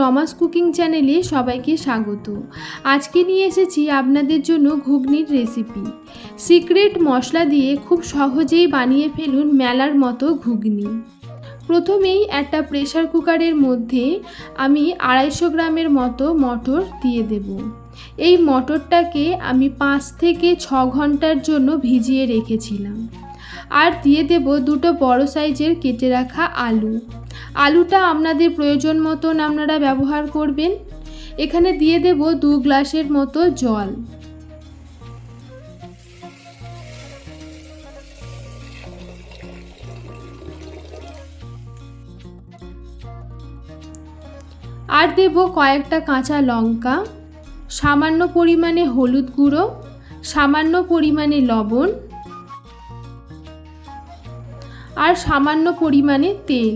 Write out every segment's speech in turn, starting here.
রমাস cooking চ্যানেলে সবাইকে স্বাগত। আজকে নিয়ে এসেছি আপনাদের জন্য ঘুগনির রেসিপি। সিক্রেট মশলা দিয়ে খুব সহজেই বানিয়ে ফেলুন মেলার মতো ঘুগনি। প্রথমেই একটা প্রেসার কুকারের মধ্যে আমি 250 গ্রামের মতো মটর দিয়ে দেব। এই মটরটাকে আমি 5 থেকে 6 ঘন্টার জন্য ভিজিয়ে রেখেছিলাম। আর দিয়ে দেব দুটো বড় সাইজের কেটে রাখা আলুটা আপনাদের প্রয়োজন মতন আপনারা ব্যবহার করবেন। এখানে দিয়ে দেব 2 গ্লাসের মতো জল। আর দেব কয়েকটা কাঁচা লঙ্কা, সামান্য পরিমাণে হলুদ গুঁড়ো, সামান্য পরিমাণে লবণ আর সামান্য পরিমাণে তেল।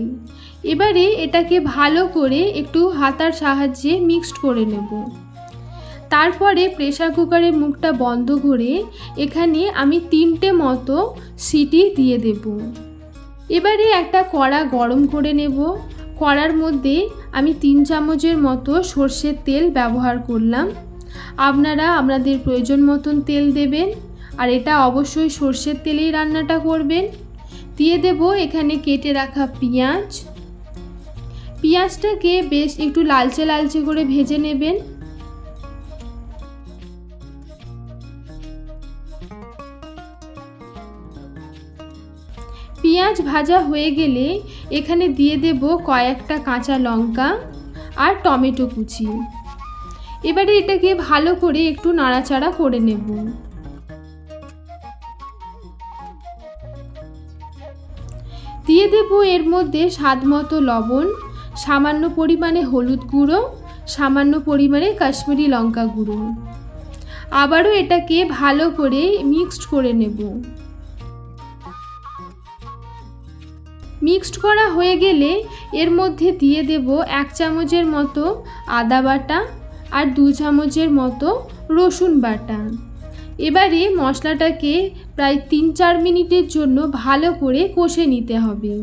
এবারে এটাকে ভালো করে একটু হাতার সাহায্যে মিক্সড করে নেব। তারপরে প্রেসার কুকারের মুখটা বন্ধ করে এখানে আমি 3টে মতো সিটি দিয়ে দেব। এবারে একটা কড়া গরম করে নেব। কড়ার মধ্যে আমি 3 চামচের মতো সর্ষের তেল ব্যবহার করলাম। আপনারা আপনাদের প্রয়োজন মতন তেল দেবেন, আর এটা অবশ্যই সর্ষের তেলেই রান্নাটা করবেন। দিয়ে দেব এখানে কেটে রাখা পেঁয়াজটাকে বেশ একটু লালচে লালচে করে ভেজে নেবেন। পেঁয়াজ ভাজা হয়ে গেলে এখানে দিয়ে দেব কয়েকটা কাঁচা লঙ্কা আর টমেটো কুচি। এবারে এটাকে ভালো করে একটু নাড়াচাড়া করে নেব। দিয়ে দেব এর মধ্যে স্বাদ মতো লবণ, সামান্য পরিমাণে হলুদ গুঁড়ো, সামান্য পরিমাণে কাশ্মীরি লঙ্কা গুঁড়ো। আবারও এটাকে ভালো করে মিক্সড করে নেব। মিক্সড করা হয়ে গেলে এর মধ্যে দিয়ে দেব 1 চামচের মতো আদা বাটা আর 2 চামচের মতো রসুন বাটা। এবারে মশলাটাকে প্রায় 3-4 মিনিটের জন্য ভালো করে কষে নিতে হবে।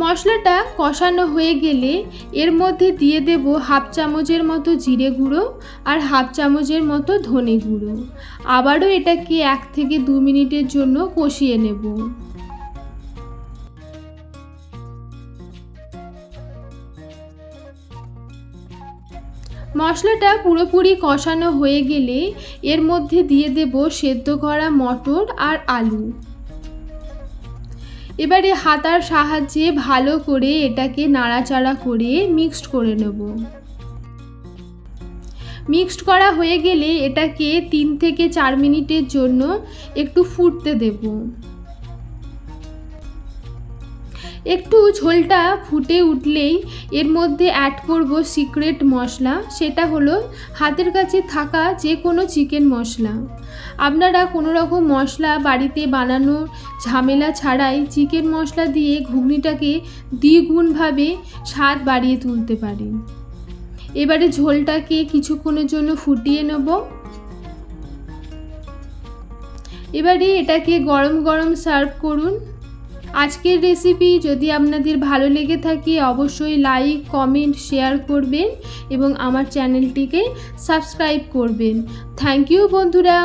মশলাটা কষানো হয়ে গেলে এর মধ্যে দিয়ে দেব 1/2 চামচের মতো জিরে গুঁড়ো আর 1/2 চামচের মতো ধনে গুঁড়ো। আবারও এটাকে 1 থেকে 2 মিনিটের জন্য কষিয়ে নেব। মশলাটা পুরোপুরি কষানো হয়ে গেলে এর মধ্যে দিয়ে দেব সেদ্ধ করা মটর আর আলু। এবারে হাতার সাহায্যে ভালো করে এটাকে নাড়াচাড়া করে মিক্সড করে নেব। মিক্সড করা হয়ে গেলে এটাকে 3 থেকে 4 মিনিটের জন্য একটু ফুটতে দেব। একটু ঝোলটা ফুটে উঠলেই এর মধ্যে অ্যাড করব সিক্রেট মশলা। সেটা হলো হাতের কাছে থাকা যে কোনো চিকেন মশলা। আপনারা কোনো রকম মশলা বাড়িতে বানানোর ঝামেলা ছাড়াই চিকেন মশলা দিয়ে ঘুগনিটাকে দ্বিগুণভাবে স্বাদ বাড়িয়ে তুলতে পারেন। এবারে ঝোলটাকে কিছুক্ষণের জন্য ফুটিয়ে নেব। এবারে এটাকে গরম গরম সার্ভ করুন। আজকের রেসিপি যদি আপনাদের ভালো লেগে থাকে অবশ্যই লাইক, কমেন্ট, শেয়ার করবেন এবং আমার চ্যানেলটিকে সাবস্ক্রাইব করবেন। থ্যাংক ইউ বন্ধুরা।